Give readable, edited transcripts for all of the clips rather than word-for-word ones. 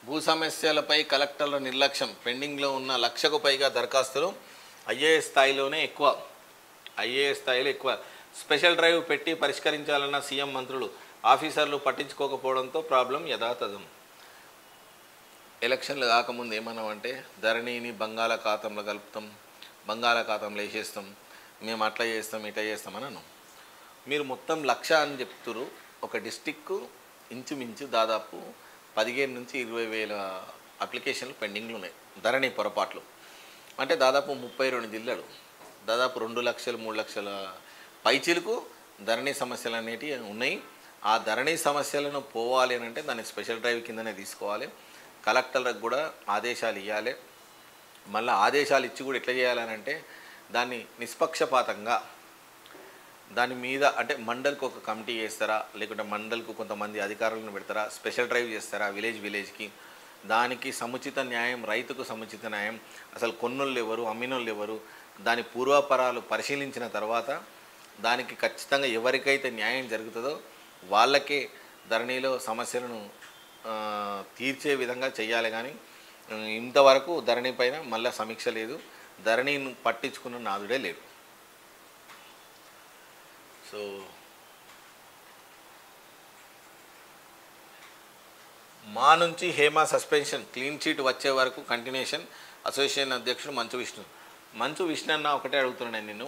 భూ సమస్యలపై కలెక్టర్ల నిర్లక్ష్యం. పెండింగ్లో ఉన్న లక్షకు పైగా దరఖాస్తులు. ఐఏఎస్ స్థాయిలోనే ఎక్కువ. ఐఏఎస్ స్థాయిలో ఎక్కువ. స్పెషల్ డ్రైవ్ పెట్టి పరిష్కరించాలన్న సీఎం మంత్రులు. ఆఫీసర్లు పట్టించుకోకపోవడంతో ప్రాబ్లం యథాతథం. ఎలక్షన్లు కాకముందు ఏమన్నామంటే ధరణిని బంగాళాఖాతంలో కలుపుతాం, బంగాళాఖాతంలో వేసేస్తాం, మేము అట్లా చేస్తాం ఇట్లా చేస్తామని అన్నాం. మీరు మొత్తం లక్ష అని చెప్తున్నారు. ఒక డిస్టిక్కు ఇంచుమించు దాదాపు 15 నుంచి 20 వేల అప్లికేషన్లు పెండింగ్లు ఉన్నాయి ధరణి పొరపాట్లు. అంటే దాదాపు 32 జిల్లాలు, దాదాపు 2 లక్షలు 3 లక్షల పైచీలకు ధరణి సమస్యలు అనేటివి ఉన్నాయి. ఆ ధరణి సమస్యలను పోవాలి అని అంటే దాన్ని స్పెషల్ డ్రైవ్ కిందనే తీసుకోవాలి. కలెక్టర్లకు కూడా ఆదేశాలు ఇవ్వాలి. మళ్ళీ ఆదేశాలు ఇచ్చి కూడా ఎట్లా చేయాలని అంటే దాన్ని నిష్పక్షపాతంగా దాని మీద అంటే మండల్కి ఒక కమిటీ చేస్తారా, లేకుంటే మండల్కు కొంతమంది అధికారులను పెడతారా, స్పెషల్ డ్రైవ్ చేస్తారా విలేజ్కి, దానికి సముచిత న్యాయం, రైతుకు సముచిత న్యాయం, అసలు కొన్నోళ్ళు ఎవరు అమ్మినోళ్ళు ఎవరు, దాని పూర్వాపరాలు పరిశీలించిన తర్వాత దానికి ఖచ్చితంగా ఎవరికైతే న్యాయం జరుగుతుందో వాళ్ళకే ధరణిలో సమస్యలను తీర్చే విధంగా చేయాలి. కానీ ఇంతవరకు ధరణి పైన మళ్ళీ సమీక్ష లేదు, ధరణిని పట్టించుకున్న నాదుడే లేడు. సో మా నుంచి హేమ సస్పెన్షన్, క్లీన్ చీట్ వచ్చే వరకు కంటిన్యూషన్. అసోసియేషన్ అధ్యక్షుడు మంచు విష్ణు అన్న ఒకటే అడుగుతున్నాను నేను,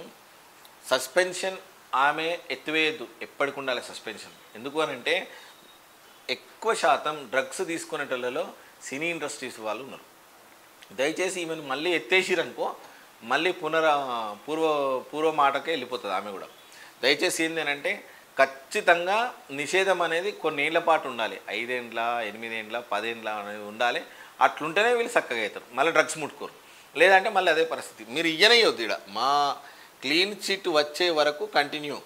సస్పెన్షన్ ఆమె ఎత్తివేయద్దు, ఎప్పటికి ఉండాలి సస్పెన్షన్. ఎందుకు అని అంటే ఎక్కువ శాతం డ్రగ్స్ తీసుకునేటోళ్ళలో సినీ ఇండస్ట్రీస్ వాళ్ళు ఉన్నారు. దయచేసి ఈమెను మళ్ళీ ఎత్తేసిరనుకో మళ్ళీ పూర్వ మాటకే వెళ్ళిపోతుంది ఆమె కూడా. దయచేసి ఏంటంటే ఖచ్చితంగా నిషేధం అనేది కొన్ని ఏళ్ల పాటు ఉండాలి. 5 ఏండ్ల 8 ఏండ్ల 10 ఏండ్ల అనేది ఉండాలి. అట్లుంటేనే వీళ్ళు చక్కగా అవుతారు. మళ్ళీ డ్రగ్స్ ముట్టుకోరు, లేదంటే మళ్ళీ అదే పరిస్థితి. మీరు ఇయ్యనయ్యొద్దు. ఇక్కడ మా క్లీన్ చిట్ వచ్చే వరకు కంటిన్యూ,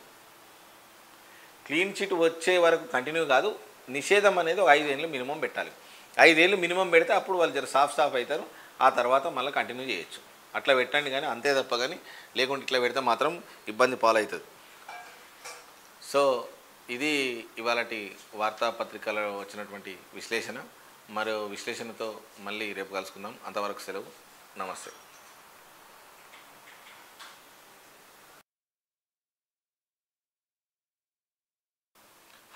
క్లీన్ చిట్ వచ్చే వరకు కంటిన్యూ కాదు, నిషేధం అనేది ఒక 5 ఏళ్ళు మినిమం పెట్టాలి. 5 ఏళ్ళు మినిమం పెడితే అప్పుడు వాళ్ళు జర సాఫ్ అవుతారు. ఆ తర్వాత మళ్ళీ కంటిన్యూ చేయొచ్చు. అట్లా పెట్టండి కానీ అంతే తప్ప కానీ లేకుంటే ఇట్లా పెడితే మాత్రం ఇబ్బంది పాలవుతుంది. సో ఇది ఇవాళటి వార్తాపత్రికలో వచ్చినటువంటి విశ్లేషణ. మరో విశ్లేషణతో మళ్ళీ రేపు కలుసుకుందాం. అంతవరకు సెలవు. నమస్తే.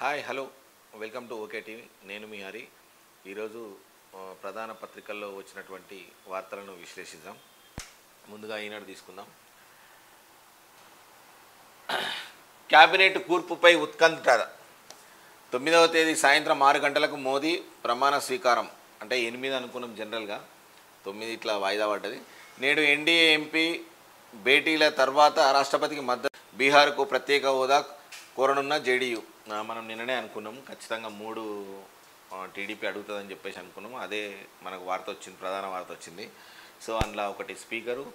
Hi, hello, welcome to okay TV. నేను మీ హరి. ఈరోజు ప్రధాన పత్రికల్లో వచ్చినటువంటి వార్తలను విశ్లేషిద్దాం. ముందుగా ఈనాడు తీసుకుందాం. క్యాబినెట్ కూర్పుపై ఉత్కంఠ. 9వ తేదీ సాయంత్రం 6 గంటలకు మోదీ ప్రమాణ స్వీకారం. అంటే 8 అనుకున్నాం జనరల్గా, 9 ఇట్లా వాయిదా పడ్డది. నేడు ఎన్డీఏ ఎంపీ భేటీల తర్వాత రాష్ట్రపతికి మద్దతు. బీహార్కు ప్రత్యేక హోదా కోరనున్న జేడీయూ. మనం నిన్ననే అనుకున్నాము ఖచ్చితంగా 3 టీడీపీ అడుగుతుందని చెప్పేసి అనుకున్నాము. అదే మనకు వార్త వచ్చింది, ప్రధాన వార్త వచ్చింది. సో అందులో ఒకటి స్పీకరు,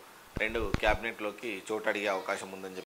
2 క్యాబినెట్లోకి చోటు అడిగే అవకాశం ఉందని